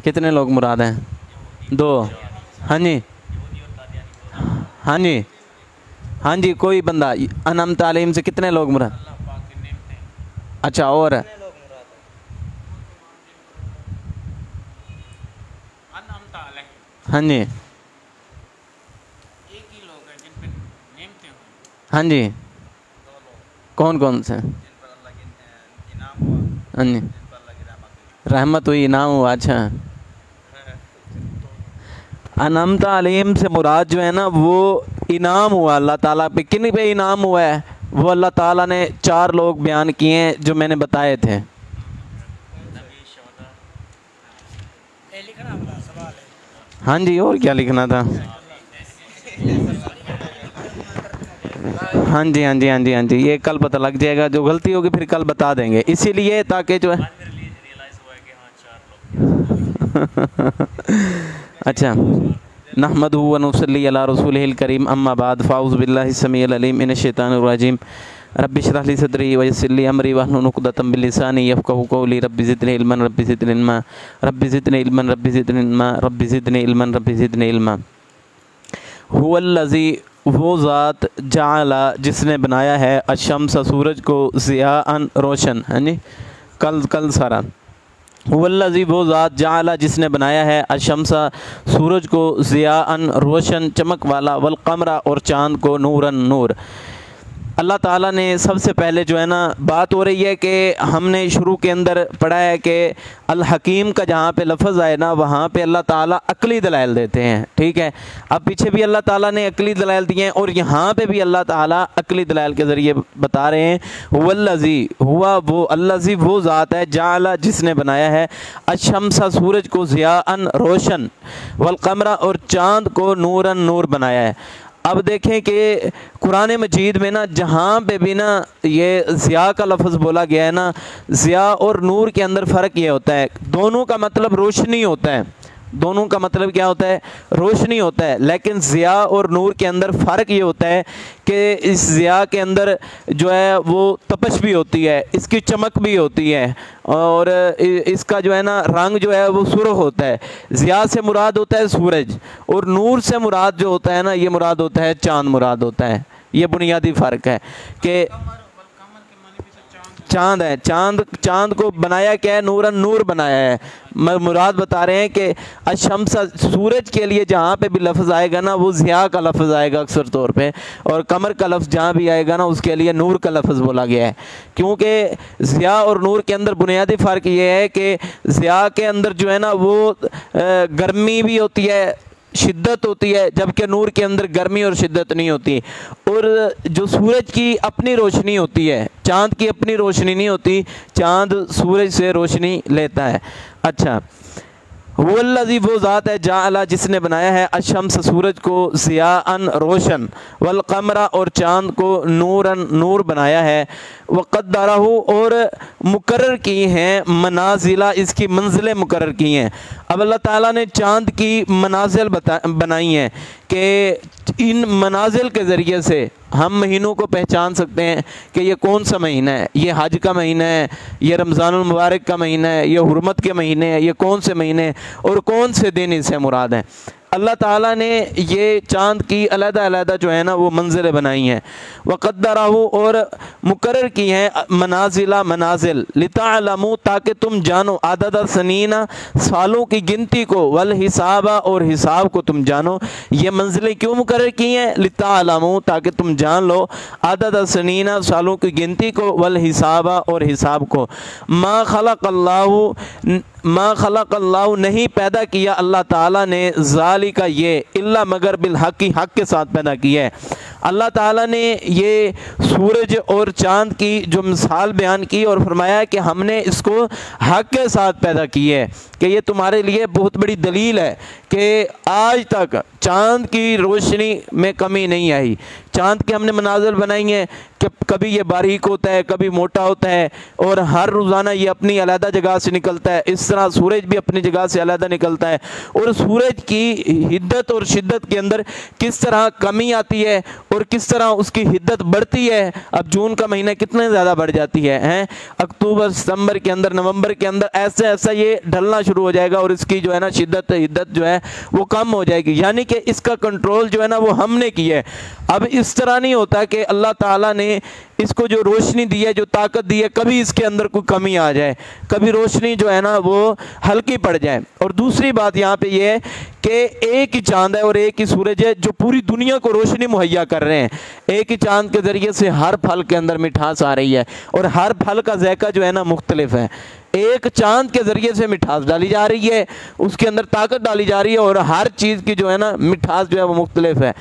کتنے لوگ مراد ہیں؟ 2۔ ہاں جی ہاں جی ہاں جی، کوئی بندہ انعمت علیہم سے کتنے لوگ مراد؟ اچھا، اور ہاں جی ہاں جی، کون کون سے؟ ہاں جی، رحمت ہوئی، انعام ہوا۔ اچھا، انعمت علیہم سے مراد جو ہے نا وہ انعام ہوا اللہ تعالیٰ پہ۔ کن پہ انعام ہوا ہے؟ وہ اللہ تعالیٰ نے 4 لوگ بیان کیے ہیں جو میں نے بتائے تھے۔ ہاں جی، اور کیا لکھنا تھا؟ ہاں جی ہاں جی ہاں جی ہاں جی، یہ کل پتہ لگ جائے گا، جو غلطی ہوگی پھر کل بتا دیں گے، اسی لیے تاکہ جو ہے اچھا، نحمدہ و نصلی علی رسولہ الکریم، اما بعد، فاعوذ باللہ السمیع العلیم من الشیطان الرجیم، رب اشرح لی صدری ویسر لی امری واحلل عقدۃ من لسانی یفقہوا قولی، رب زدنی علما رب زدنی علما رب زدنی علما رب زدنی علما رب زدنی علما رب زدنی علما۔ هو الذی، وہ ذات، جعل، جس نے بنایا ہے، الشمس، سورج کو، ضیاءً، روشن، ہاں جی کل سارا، هو الذی، وہ ذات، جعل، جس نے بنایا ہے، الشمس، سورج کو، ضیاءً، روشن، چمک والا، والقمر، اور چاند کو، نوراً، نور۔ اللہ تعالیٰ نے سب سے پہلے جو ہے نا بات ہو رہی ہے کہ ہم نے شروع کے اندر پڑھا ہے کہ الحکیم کا جہاں پہ لفظ آئے نا وہاں پہ اللہ تعالیٰ عقلی دلائل دیتے ہیں، ٹھیک ہے؟ اب پیچھے بھی اللہ تعالیٰ نے عقلی دلائل دیے ہیں اور یہاں پہ بھی اللہ تعالیٰ عقلی دلائل کے ذریعے بتا رہے ہیں۔ هو الذی، ہوا وہ، الذی وہ ذات ہے، جعل، جس نے بنایا ہے، الشمس، سورج کو، ضیاءً، روشن، والقمر، اور چاند کو، نوراً، نور بنایا ہے۔ اب دیکھیں کہ قرآن مجید میں نا جہاں پہ بھی نا یہ ضیاء کا لفظ بولا گیا ہے نا، ضیاء اور نور کے اندر فرق یہ ہوتا ہے، دونوں کا مطلب روشنی ہوتا ہے، دونوں کا مطلب کیا ہوتا ہے؟ روشنی ہوتا ہے، لیکن ضیاء اور نور کے اندر فرق یہ ہوتا ہے کہ اس ضیاء کے اندر جو ہے وہ تپش بھی ہوتی ہے، اس کی چمک بھی ہوتی ہے، اور اس کا جو ہے نا رنگ جو ہے وہ سرخ ہوتا ہے۔ ضیاء سے مراد ہوتا ہے سورج، اور نور سے مراد جو ہوتا ہے نا یہ مراد ہوتا ہے چاند مراد ہوتا ہے۔ یہ بنیادی فرق ہے کہ چاند ہے، چاند کو بنایا کیا ہے؟ نوراً، نور بنایا ہے۔ مراد بتا رہے ہیں کہ الشمس، سورج کے لیے جہاں پہ بھی لفظ آئے گا نا وہ ضیاء کا لفظ آئے گا اکثر طور پہ، اور قمر کا لفظ جہاں بھی آئے گا نا اس کے لیے نور کا لفظ بولا گیا ہے، کیونکہ ضیاء اور نور کے اندر بنیادی فرق یہ ہے کہ ضیاء کے اندر جو ہے نا وہ گرمی بھی ہوتی ہے، شدت ہوتی ہے، جبکہ نور کے اندر گرمی اور شدت نہیں ہوتی، اور جو سورج کی اپنی روشنی ہوتی ہے، چاند کی اپنی روشنی نہیں ہوتی، چاند سورج سے روشنی لیتا ہے۔ اچھا، وہ الذی، وہ ذات ہے، جعل، جس نے بنایا ہے، الشمس، سورج کو، ضیاءً، روشن، والقمر، اور چاند کو، نوراً، نور بنایا ہے، وقدرہ، اور مقرر کی ہیں، منازل، اس کی منزلیں مقرر کی ہیں۔ اب اللہ تعالیٰ نے چاند کی منازل بنائی ہیں کہ ان منازل کے ذریعے سے ہم مہینوں کو پہچان سکتے ہیں کہ یہ کون سا مہینہ ہے، یہ حج کا مہینہ ہے، یہ رمضان المبارک کا مہینہ ہے، یہ حرمت کے مہینے ہیں، یہ کون سے مہینے ہیں اور کون سے دن اس سے مراد ہیں۔ اللہ تعالیٰ نے یہ چاند کی علیحدہ علیحدہ جو ہے نا وہ منزلیں بنائی ہیں، وقدرہ، اور مقرر کی ہیں، منازل، منازل، لتعلموا، تاکہ تم جانو، عدد سنین، سالوں کی گنتی کو، والحساب، اور حساب کو تم جانو۔ یہ منزلیں کیوں مقرر کی ہیں؟ لتعلموا، تاکہ تم جان لو، عدد سنین، سالوں کی گنتی کو، والحساب، اور حساب کو۔ ما خلق اللہ، نہیں پیدا کیا اللہ تعالیٰ نے، ذالک، یہ، الا، مگر، بالحق، حق کے ساتھ پیدا کیا ہے۔ اللہ تعالیٰ نے یہ سورج اور چاند کی جو مثال بیان کی اور فرمایا کہ ہم نے اس کو حق کے ساتھ پیدا کی ہے، کہ یہ تمہارے لیے بہت بڑی دلیل ہے کہ آج تک چاند کی روشنی میں کمی نہیں آئی۔ چاند کے ہم نے مناظر بنائی ہیں کبھی یہ باریک ہوتا ہے، کبھی موٹا ہوتا ہے، اور ہر روزانہ یہ اپنی علیحدہ جگہ سے نکلتا ہے۔ اس طرح سورج بھی اپنی جگہ سے علیحدہ نکلتا ہے، اور سورج کی حدت اور شدت کے اندر کس طرح کمی آتی ہے اور کس طرح اس کی حدت بڑھتی ہے۔ اب جون کا مہینہ کتنے زیادہ بڑھ جاتی ہے، اکتوبر ستمبر کے اندر، نومبر کے اندر ایسا ایسا یہ ڈھلنا شروع ہو جائے گا، اور اس کی جو ہے نا شدت حدت جو ہے وہ کم ہو جائے گی، یعنی کہ اس کا کنٹرول جو ہے نا وہ ہم نے کی ہے۔ اب اس طرح نہیں ہوتا کہ اللہ تعالیٰ نے اس کو جو روشنی دی ہے، جو طاقت دی ہے، کبھی اس کے اندر کوئی کمی آ جائے، کبھی روشنی جو ہے نا وہ ہلکی پڑ جائے۔ اور دوسری بات یہاں پہ یہ ہے کہ ایک ہی چاند ہے اور ایک ہی سورج ہے جو پوری دنیا کو روشنی مہیا کر رہے ہیں۔ ایک ہی چاند کے ذریعے سے ہر پھل کے اندر مٹھاس آ رہی ہے، اور ہر پھل کا ذائقہ جو ہے نا مختلف ہے۔ ایک چاند کے ذریعے سے مٹھاس ڈالی جا رہی ہے، اس کے اندر طاقت ڈالی جا رہی ہے، اور ہر چیز کی جو ہے نا مٹھاس جو ہے وہ مختلف ہے۔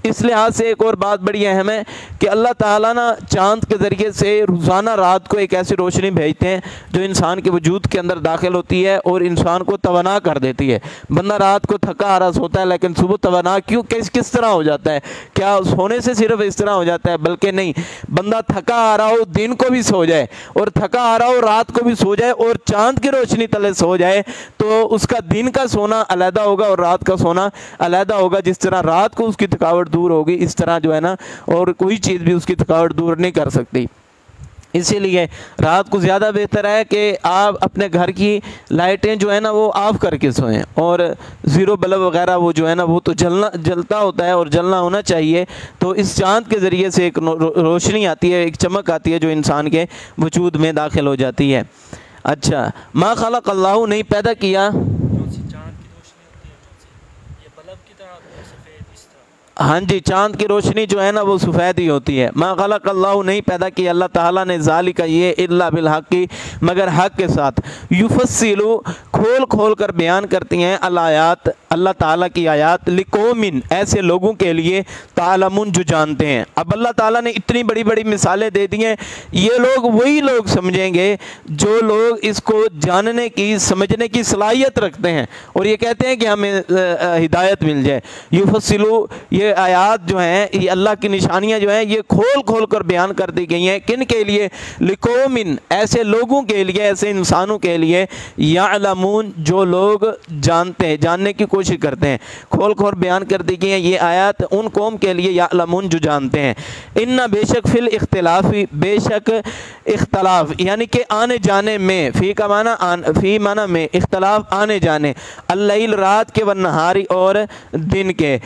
اس لحاظ سے ایک اور بات بڑی اہم ہے کہ اللہ تعالیٰ نا چاند کے ذریعے سے روزانہ رات کو ایک ایسی روشنی بھیجتے ہیں جو انسان کے وجود کے اندر داخل ہوتی ہے اور انسان کو توانا کر دیتی ہے۔ بندہ رات کو تھکا ہراس ہوتا ہے، لیکن صبح توانا کس طرح ہو جاتا ہے؟ کیا سونے سے صرف اس طرح ہو جاتا ہے؟ بلکہ نہیں، بندہ تھکا آ رہا ہو دن کو بھی سو جائے، اور تھکا آ رہا ہو رات کو بھی سو جائے، اور چاند کی روشنی تلے سو جائے، تو اس کا دن کا سونا علیحدہ ہوگا اور رات کا سونا علیحدہ ہوگا۔ جس طرح رات کو اس کی تھکاوٹ دور ہوگی، اس طرح جو ہے نا اور کوئی چیز بھی اس کی تھکاوٹ دور نہیں کر سکتی۔ اسی لیے رات کو زیادہ بہتر ہے کہ آپ اپنے گھر کی لائٹیں جو ہے نا وہ آف کر کے سوئیں، اور زیرو بلب وغیرہ وہ جو ہے نا وہ تو جلتا ہوتا ہے اور جلنا ہونا چاہیے۔ تو اس چاند کے ذریعے سے ایک روشنی آتی ہے، ایک چمک آتی ہے جو انسان کے وجود میں داخل ہو جاتی ہے۔ اچھا، ما خلق اللہ، نہیں پیدا کیا، ہاں جی، چاند کی روشنی جو ہے نا وہ سفید ہی ہوتی ہے۔ ما خلق اللہ، نہیں پیدا کیا اللہ تعالیٰ نے، ذالک یہ، الا بالحق، مگر حق کے ساتھ، یفصل، کھول کھول کر بیان کرتی ہیں الآیات، اللہ تعالیٰ کی آیات، لقوم، ایسے لوگوں کے لیے، تعلمون، جو جانتے ہیں۔ اب اللہ تعالیٰ نے اتنی بڑی بڑی مثالیں دے دی ہیں، یہ لوگ وہی لوگ سمجھیں گے جو لوگ اس کو جاننے کی سمجھنے کی صلاحیت رکھتے ہیں اور یہ کہتے ہیں کہ ہمیں ہدایت مل جائے۔ یفصل، یہ آیات جو ہیں، یہ اللہ کی نشانیاں جو ہیں، یہ کھول کھول کر بیان کر دی گئی ہیں۔ کن کے لیے؟ لقوم، ایسے لوگوں کے لیے، ایسے انسانوں کے لیے، یعلمون، جو لوگ جانتے ہیں، جاننے کی کوشش کرتے ہیں۔ کھول کھول بیان کر دی گئی ہیں یہ آیات ان قوم کے لیے، یعلمون، جو جانتے ہیں۔ ان بے شک فی الاختلاف، بے شک اختلاف یعنی کہ آنے جانے میں، فی کا معنی فی معنی میں، اختلاف آنے جانے، اللیل رات کے، والنہاری اور دن کے،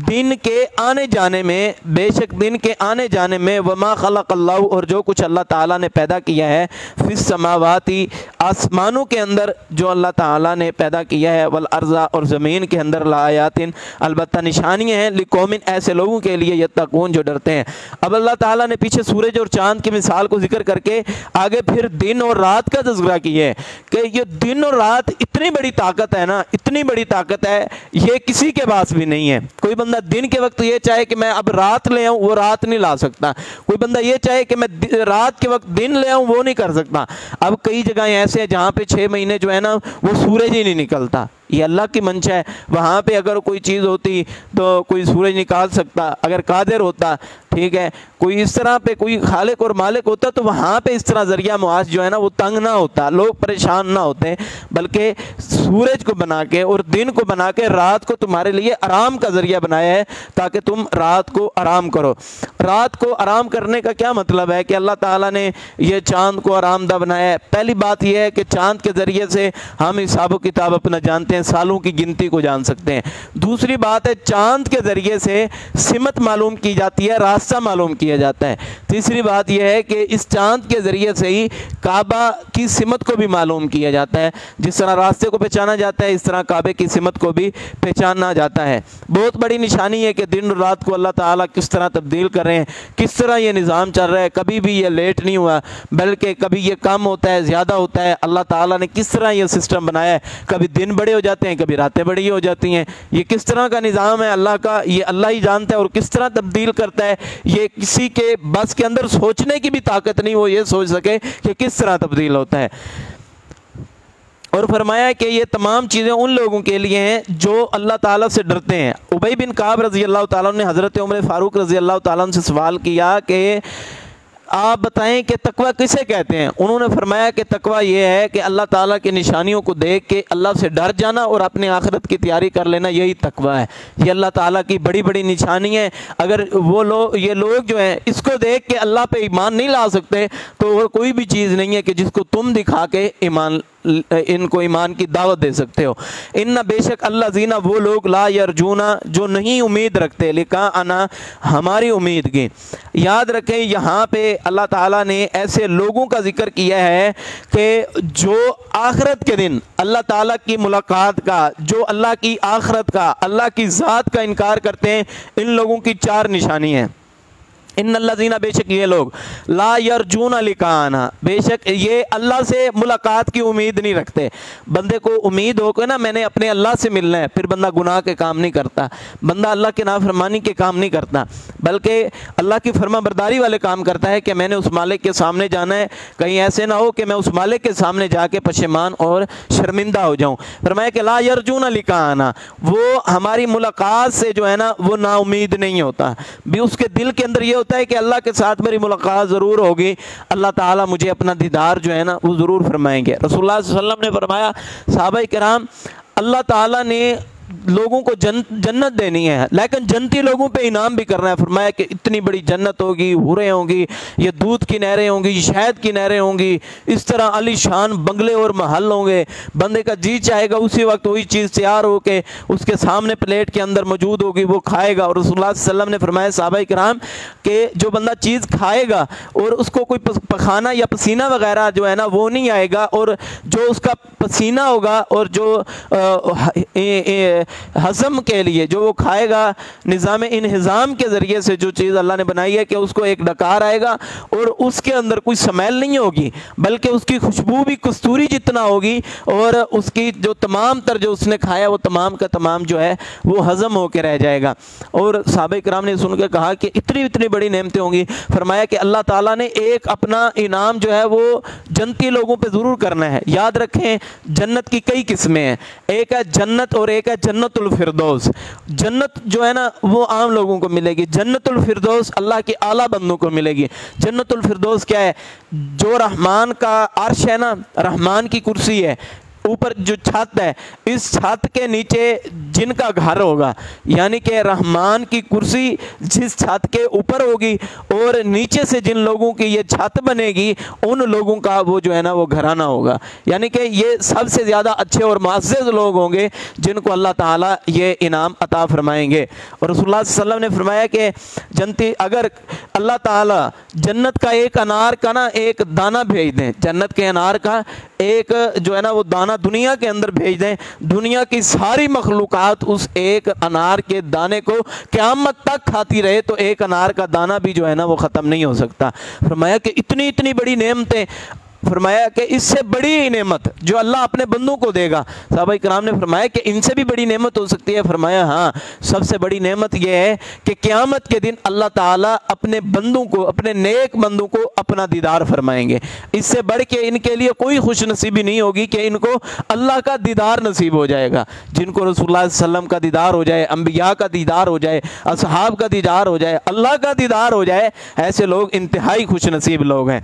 دن کے آنے جانے میں، بے شک دن کے آنے جانے میں، وما خلق اللہ، اور جو کچھ اللہ تعالیٰ نے پیدا کیا ہے، فی السماواتی، آسمانوں کے اندر جو اللہ تعالیٰ نے پیدا کیا ہے، والارض، اور زمین کے اندر، لآیات، البتہ نشانیاں ہیں، لقوم، ایسے لوگوں کے لیے، یتقون، جو ڈرتے ہیں۔ اب اللہ تعالیٰ نے پیچھے سورج اور چاند کی مثال کو ذکر کر کے آگے پھر دن اور رات کا تذکرہ کیا ہے کہ یہ دن اور رات اتنی بڑی طاقت ہے نا، اتنی بڑی طاقت ہے، یہ کسی کے پاس بھی نہیں ہے۔ کوئی بندہ دن کے وقت یہ چاہے کہ میں اب رات لے آؤں، وہ رات نہیں لا سکتا۔ کوئی بندہ یہ چاہے کہ میں رات کے وقت دن لے آؤں، وہ نہیں کر سکتا۔ اب کئی جگہیں ایسے ہیں جہاں پہ 6 مہینے جو ہے نا وہ سورج ہی نہیں نکلتا، یہ اللہ کی منشا ہے۔ وہاں پہ اگر کوئی چیز ہوتی تو کوئی سورج نکال سکتا، اگر قادر ہوتا، ٹھیک ہے، کوئی اس طرح پہ کوئی خالق اور مالک ہوتا تو وہاں پہ اس طرح ذریعہ معاش جو ہے نا وہ تنگ نہ ہوتا، لوگ پریشان نہ ہوتے، بلکہ سورج کو بنا کے اور دن کو بنا کے رات کو تمہارے لیے آرام کا ذریعہ بنایا ہے تاکہ تم رات کو آرام کرو۔ رات کو آرام کرنے کا کیا مطلب ہے کہ اللہ تعالیٰ نے یہ چاند کو آرام دہ بنایا ہے؟ پہلی بات یہ ہے کہ چاند کے ذریعے سے ہم حساب و کتاب اپنا جانتے ہیں، سالوں کی گنتی کو جان سکتے ہیں۔ دوسری بات ہے چاند کے ذریعے سے سمت معلوم کی جاتی ہے، راستہ معلوم کیا جاتا ہے۔ تیسری بات یہ ہے کہ اس چاند کے ذریعے سے ہی کعبہ کی سمت کو بھی معلوم کیا جاتا ہے۔ جس طرح راستے کو پہچانا جاتا ہے، اس طرح کعبے کی سمت کو بھی پہچانا جاتا ہے۔ بہت بڑی نشانی ہے کہ دن اور رات کو اللہ تعالیٰ کس طرح تبدیل کر رہے ہیں، کس طرح یہ نظام چل رہا ہے۔ کبھی بھی یہ لیٹ نہیں ہوا، بلکہ کبھی یہ کم ہوتا ہے، زیادہ ہوتا ہے۔ اللہ تعالیٰ نے کس طرح یہ سسٹم بنایا ہے، کبھی دن بڑے ہو جاتے ہیں، کبھی راتیں بڑی ہو جاتی ہیں۔ یہ کس طرح کا نظام ہے اللہ کا، یہ اللہ ہی جانتا ہے، اور کس طرح تبدیل کرتا ہے یہ کسی کے بس کے اندر سوچنے کی بھی طاقت نہیں وہ یہ سوچ سکے کہ کس طرح تبدیل ہوتا ہے۔ اور فرمایا کہ یہ تمام چیزیں ان لوگوں کے لیے ہیں جو اللہ تعالیٰ سے ڈرتے ہیں۔ ابی بن کعب رضی اللہ تعالیٰ نے حضرت عمر فاروق رضی اللہ تعالیٰ عنہ سے سوال کیا کہ آپ بتائیں کہ تقوی کسے کہتے ہیں؟ انہوں نے فرمایا کہ تقوی یہ ہے کہ اللہ تعالیٰ کی نشانیوں کو دیکھ کے اللہ سے ڈر جانا اور اپنے آخرت کی تیاری کر لینا، یہی تقوی ہے۔ یہ اللہ تعالیٰ کی بڑی بڑی نشانی ہے۔ اگر یہ لوگ جو ہیں اس کو دیکھ کے اللہ پہ ایمان نہیں لا سکتے تو اور کوئی بھی چیز نہیں ہے کہ جس کو تم دکھا کے ان کو ایمان کی دعوت دے سکتے ہو۔ ان بے شک اللہ زینہ وہ لوگ لا یرجونا جو نہیں امید رکھتے لقاءنا ہماری امید کی۔ یاد رکھیں یہاں پہ اللہ تعالیٰ نے ایسے لوگوں کا ذکر کیا ہے کہ جو آخرت کے دن اللہ تعالیٰ کی ملاقات کا، جو اللہ کی آخرت کا، اللہ کی ذات کا انکار کرتے ہیں، ان لوگوں کی 4 نشانی ہیں۔ ان الذین بے شک یہ لوگ لا یرجون لقاءنا بے شک یہ اللہ سے ملاقات کی امید نہیں رکھتے۔ بندے کو امید ہو کہ نا میں نے اپنے اللہ سے ملنا ہے، پھر بندہ گناہ کے کام نہیں کرتا، بندہ اللہ کے نافرمانی کے کام نہیں کرتا، بلکہ اللہ کی فرما برداری والے کام کرتا ہے کہ میں نے اس مالک کے سامنے جانا ہے، کہیں ایسے نہ ہو کہ میں اس مالک کے سامنے جا کے پشیمان اور شرمندہ ہو جاؤں۔ فرمایا کہ لا یرجون لقاءنا وہ ہماری ملاقات سے جو ہے نا وہ نا امید نہیں ہوتا، بھی اس کے دل کے اندر یہ ہوتا ہے کہ اللہ کے ساتھ میری ملاقات ضرور ہوگی، اللہ تعالیٰ مجھے اپنا دیدار جو ہے نا وہ ضرور فرمائیں گے۔ رسول اللہ صلی اللہ علیہ وسلم نے فرمایا صحابہ کرام اللہ تعالیٰ نے لوگوں کو جنت دینی ہے لیکن جنتی لوگوں پہ انعام بھی کرنا ہے۔ فرمایا کہ اتنی بڑی جنت ہوگی، حوریں ہوں گی، یہ دودھ کی نہریں ہوں گی، شہد کی نہریں ہوں گی، اس طرح عالی شان بنگلے اور محل ہوں گے، بندے کا جی چاہے گا اسی وقت وہی چیز تیار ہو کے اس کے سامنے پلیٹ کے اندر موجود ہوگی، وہ کھائے گا۔ اور رسول اللہ صلی اللہ علیہ وسلم نے فرمایا صحابہ کرام کہ جو بندہ چیز کھائے گا اور اس کو کوئی پخانہ یا پسینہ وغیرہ جو ہے نا وہ نہیں آئے گا، اور جو اس کا پسینہ ہوگا اور جو ہضم کے لیے جو وہ کھائے گا نظام انہضام کے ذریعے سے جو چیز اللہ نے بنائی ہے کہ اس کو ایک ڈکار آئے گا اور اس کے اندر کوئی سمیل نہیں ہوگی بلکہ اس کی خوشبو بھی کستوری جتنا ہوگی، اور اس کی جو تمام تر جو اس نے کھایا وہ تمام کا تمام جو ہے وہ ہضم ہو کے رہ جائے گا۔ اور صحابہ کرام نے سن کے کہا کہ اتنی بڑی نعمتیں ہوں گی۔ فرمایا کہ اللہ تعالیٰ نے ایک اپنا انعام جو ہے وہ جنتی لوگوں پہ ضرور کرنا ہے۔ یاد رکھیں جنت کی کئی قسمیں ہیں، ایک ہے جنت اور ایک ہے جنت الفردوس۔ جنت جو ہے نا وہ عام لوگوں کو ملے گی، جنت الفردوس اللہ کے اعلیٰ بندوں کو ملے گی۔ جنت الفردوس کیا ہے؟ جو رحمان کا عرش ہے نا، رحمان کی کرسی ہے، اوپر جو چھت ہے، اس چھت کے نیچے جن کا گھر ہوگا، یعنی کہ رحمان کی کرسی جس چھت کے اوپر ہوگی اور نیچے سے جن لوگوں کی یہ چھت بنے گی ان لوگوں کا وہ جو ہے نا وہ گھرانہ ہوگا، یعنی کہ یہ سب سے زیادہ اچھے اور معزز لوگ ہوں گے جن کو اللہ تعالیٰ یہ انعام عطا فرمائیں گے۔ اور رسول اللہ صلی اللہ علیہ وسلم نے فرمایا کہ جنتی اگر اللہ تعالیٰ جنت کا ایک انار کا نا ایک دانہ بھیج دیں، جنت کے انار کا ایک جو ہے نا وہ دانہ دنیا کے اندر بھیج دیں، دنیا کی ساری مخلوقات اس ایک انار کے دانے کو قیامت تک کھاتی رہے تو ایک انار کا دانہ بھی جو ہے نا وہ ختم نہیں ہو سکتا۔ فرمایا کہ اتنی بڑی نعمتیں، فرمایا کہ اس سے بڑی نعمت جو اللہ اپنے بندوں کو دے گا۔ صحابہ کرام نے فرمایا کہ ان سے بھی بڑی نعمت ہو سکتی ہے؟ فرمایا ہاں، سب سے بڑی نعمت یہ ہے کہ قیامت کے دن اللہ تعالیٰ اپنے بندوں کو، اپنے نیک بندوں کو اپنا دیدار فرمائیں گے۔ اس سے بڑھ کے ان کے لیے کوئی خوش نصیبی نہیں ہوگی کہ ان کو اللہ کا دیدار نصیب ہو جائے گا۔ جن کو رسول اللہ صلی اللہ علیہ وسلم کا دیدار ہو جائے، انبیاء کا دیدار ہو جائے، اصحاب کا دیدار ہو جائے، اللہ کا دیدار ہو جائے، ایسے لوگ انتہائی خوش نصیب لوگ ہیں۔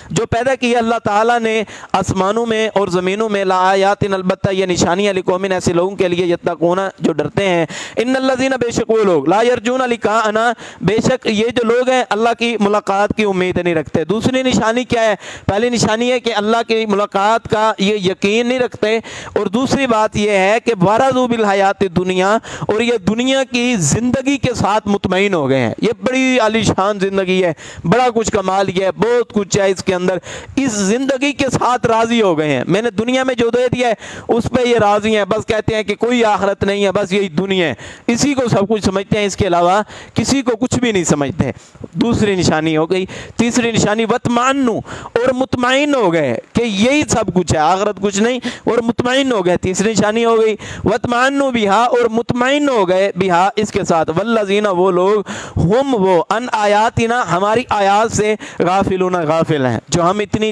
جو پیدا کیا اللہ تعالیٰ نے آسمانوں میں اور زمینوں میں لآیات، البتہ یہ نشانیاں لقوم ایسے لوگوں کے لیے یتقون جو ڈرتے ہیں۔ ان الذین بے شک وہ لوگ لا یرجون لقاءنا بے شک یہ جو لوگ ہیں اللہ کی ملاقات کی امید نہیں رکھتے۔ دوسری نشانی کیا ہے؟ پہلی نشانی ہے کہ اللہ کی ملاقات کا یہ یقین نہیں رکھتے، اور دوسری بات یہ ہے کہ وارضوا بالحیات الدنیا اور یہ دنیا کی زندگی کے ساتھ مطمئن ہو گئے ہیں۔ یہ بڑی عالی شان زندگی ہے، بڑا کچھ کمال یہ ہے، بہت کچھ ہے اس کے اندر، اس زندگی کے ساتھ راضی ہو گئے ہیں۔ میں نے دنیا میں جو دے دیا ہے اس پہ یہ راضی ہیں، بس کہتے ہیں کہ کوئی آخرت نہیں ہے، بس یہی دنیا ہے، اسی کو سب کچھ سمجھتے ہیں، اس کے علاوہ کسی کو کچھ بھی نہیں سمجھتے۔ دوسری نشانی ہو گئی۔ تیسری نشانی وطمئنوا اور مطمئن ہو گئے کہ یہی سب کچھ ہے، آخرت کچھ نہیں، اور مطمئن ہو گئے۔ تیسری نشانی ہو گئی وطمئنوا بہا اور مطمئن ہو گئے بہا اس کے ساتھ، والذین وہ لوگ ہم وہ ان آیاتنا ہماری آیات سے غافلون غافل ہیں، جو ہم اتنی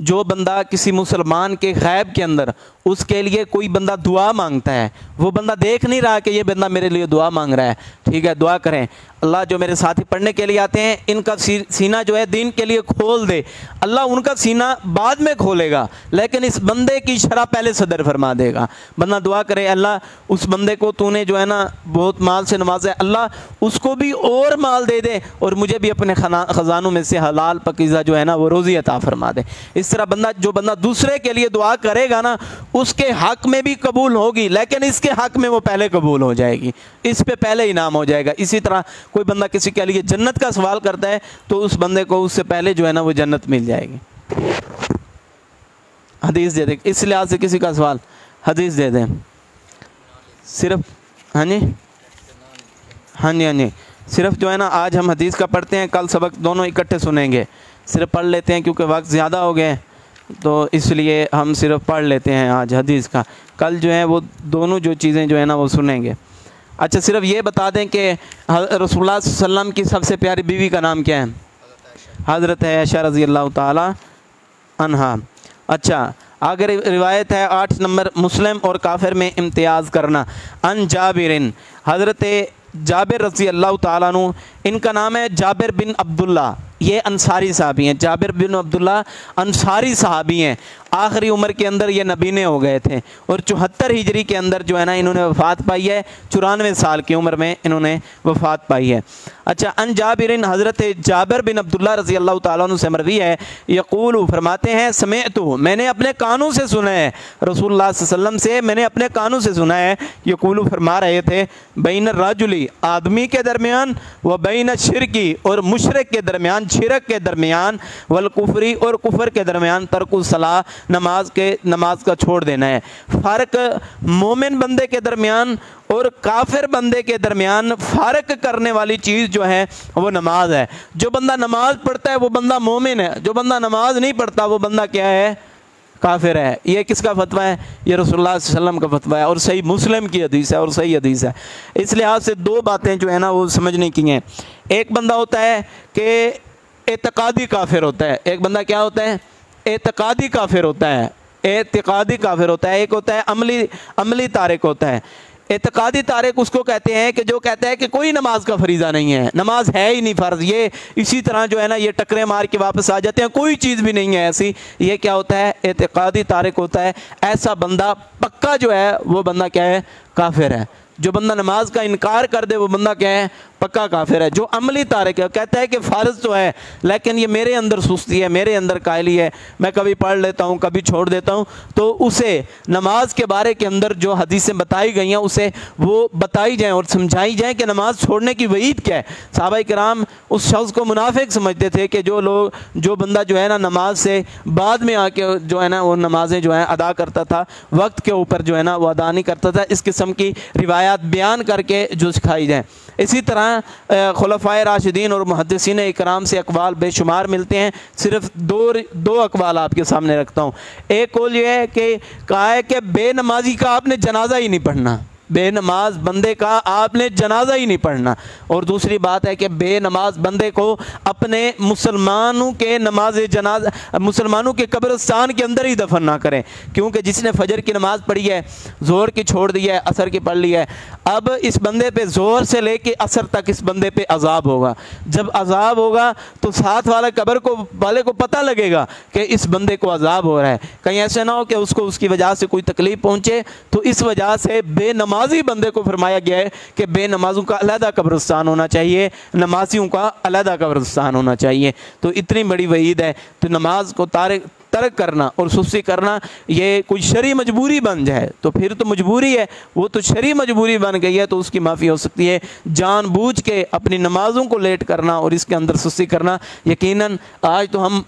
جو بندہ کسی مسلمان کے غیب کے اندر اس کے لیے کوئی بندہ دعا مانگتا ہے، وہ بندہ دیکھ نہیں رہا کہ یہ بندہ میرے لیے دعا مانگ رہا ہے، ٹھیک ہے دعا کریں، اللہ جو میرے ساتھی پڑھنے کے لیے آتے ہیں ان کا سینہ جو ہے دین کے لیے کھول دے، اللہ ان کا سینہ بعد میں کھولے گا لیکن اس بندے کی شرح پہلے صدر فرما دے گا۔ بندہ دعا کرے اللہ اس بندے کو تو نے جو ہے نا بہت مال سے نوازا ہے، اللہ اس کو بھی اور مال دے دے اور مجھے بھی اپنے خزانوں میں سے حلال پاکیزہ جو ہے نا وہ روزی عطا فرما دے۔ اس طرح جو بندہ دوسرے کے لیے دعا کرے گا نا اس کے حق میں بھی قبول ہوگی لیکن اس کے حق میں وہ پہلے قبول ہو جائے گی، اس پہ پہلے انعام ہو جائے گا۔ اسی طرح کوئی بندہ کسی کے لیے جنت کا سوال کرتا ہے تو اس بندے کو اس سے پہلے جو ہے نا وہ جنت مل جائے گی۔ حدیث دے دیں، اس لحاظ سے کسی کا سوال حدیث دے دیں صرف۔ ہاں جی صرف جو ہے نا آج ہم حدیث کا پڑھتے ہیں، کل سبق دونوں اکٹھے سنیں گے، صرف پڑھ لیتے ہیں کیونکہ وقت زیادہ ہو گئے تو اس لیے ہم صرف پڑھ لیتے ہیں آج حدیث کا، کل جو ہے وہ دونوں جو چیزیں جو ہے نا وہ سنیں گے۔ اچھا صرف یہ بتا دیں کہ رسول اللہ صلی اللہ علیہ وسلم کی سب سے پیاری بیوی کا نام کیا ہے؟ حضرت عائشہ رضی اللہ تعالی عنہا۔ اچھا اگر روایت ہے 8 نمبر مسلم اور کافر میں امتیاز کرنا، ان جابرن، حضرت جابر رضی اللہ تعالیٰ عنہ، ان کا نام ہے جابر بن عبداللہ، یہ انصاری صحابی ہیں، جابر بن عبداللہ انصاری صحابی ہیں، آخری عمر کے اندر یہ نبینے ہو گئے تھے اور 74 ہجری کے اندر جو ہے نا انہوں نے وفات پائی ہے، 94 سال کی عمر میں انہوں نے وفات پائی ہے۔ اچھا ان جابرن، حضرت جابر بن عبداللہ رضی اللہ تعالیٰ عنہ سے مروی ہے، یقول فرماتے ہیں سمعتو، میں نے اپنے کانوں سے سنا ہے، رسول اللہ صلی اللہ علیہ وسلم سے میں نے اپنے کانوں سے سنا ہے، یقول فرما رہے تھے بین الرجلی، آدمی کے درمیان، و بین الشرکی، اور مشرک کے درمیان، شرک کے درمیان، والکفری، اور کفر کے درمیان، ترک الصلاۃ، نماز کا چھوڑ دینا ہے۔ فرق مومن بندے کے درمیان اور کافر بندے کے درمیان فرق کرنے والی چیز جو ہے وہ نماز ہے۔ جو بندہ نماز پڑھتا ہے وہ بندہ مومن ہے، جو بندہ نماز نہیں پڑھتا وہ بندہ کیا ہے؟ کافر ہے۔ یہ کس کا فتویٰ ہے؟ یہ رسول اللہ صلی اللہ علیہ وسلم کا فتویٰ ہے اور صحیح مسلم کی حدیث ہے اور صحیح حدیث ہے۔ اس لحاظ سے 2 باتیں جو ہے نا وہ سمجھنے کی ہیں، ایک بندہ ہوتا ہے کہ اعتقادی کافر ہوتا ہے، ایک بندہ کیا ہوتا ہے؟ اعتقادی کافر ہوتا ہے، اعتقادی کافر ہوتا ہے، ایک ہوتا ہے عملی تارک ہوتا ہے۔ اعتقادی تارک اس کو کہتے ہیں کہ جو کہتا ہے کہ کوئی نماز کا فریضہ نہیں ہے، نماز ہے ہی نہیں فرض، یہ اسی طرح جو ہے نا یہ ٹکرے مار کے واپس آ جاتے ہیں، کوئی چیز بھی نہیں ہے ایسی، یہ کیا ہوتا ہے؟ اعتقادی تارک ہوتا ہے۔ ایسا بندہ پکا جو ہے وہ بندہ کیا ہے؟ کافر ہے۔ جو بندہ نماز کا انکار کر دے وہ بندہ کیا ہے؟ پکا کافر ہے۔ جو عملی تارک ہے کہتا ہے کہ فرض تو ہے لیکن یہ میرے اندر سستی ہے، میرے اندر کائلی ہے، میں کبھی پڑھ لیتا ہوں کبھی چھوڑ دیتا ہوں، تو اسے نماز کے بارے کے اندر جو حدیثیں بتائی گئی ہیں اسے وہ بتائی جائیں اور سمجھائی جائیں کہ نماز چھوڑنے کی وعید کیا ہے۔ صحابہ کرام اس شخص کو منافق سمجھتے تھے کہ جو بندہ جو ہے نا نماز سے بعد میں آ کے جو ہے نا وہ نمازیں جو ہیں ادا کرتا تھا، وقت کے اوپر جو ہے نا وہ ادا نہیں کرتا تھا، اس قسم کی روایات بیان کر کے جو سکھائی جائیں۔ اسی طرح خلفائے راشدین اور محدثین اکرام سے اقوال بے شمار ملتے ہیں، صرف دو اقوال آپ کے سامنے رکھتا ہوں۔ ایک قول یہ ہے کہ کہا ہے کہ بے نمازی کا آپ نے جنازہ ہی نہیں پڑھنا، بے نماز بندے کا آپ نے جنازہ ہی نہیں پڑھنا، اور دوسری بات ہے کہ بے نماز بندے کو اپنے مسلمانوں کے قبرستان کے اندر ہی دفن نہ کریں، کیونکہ جس نے فجر کی نماز پڑھی ہے، ظہر کی چھوڑ دی ہے، عصر کی پڑھ لی ہے، اب اس بندے پہ ظہر سے لے کے عصر تک اس بندے پہ عذاب ہوگا۔ جب عذاب ہوگا تو ساتھ والے قبر والے کو پتہ لگے گا کہ اس بندے کو عذاب ہو رہا ہے، کہیں ایسے نہ ہو کہ اس کو اس کی وجہ سے کوئی تکلیف پہنچے، تو اس وجہ سے بے نمازی بندے کو فرمایا گیا ہے کہ بے نمازوں کا علیحدہ قبرستان ہونا چاہیے، نمازیوں کا علیحدہ قبرستان ہونا چاہیے۔ تو اتنی بڑی وعید ہے، تو نماز کو ترک کرنا اور سستی کرنا یہ کوئی شرعی مجبوری بن جائے تو پھر تو مجبوری ہے، وہ تو شرعی مجبوری بن گئی ہے تو اس کی معافی ہو سکتی ہے۔ جان بوجھ کے اپنی نمازوں کو لیٹ کرنا اور اس کے اندر سستی کرنا، یقیناً آج تو ہم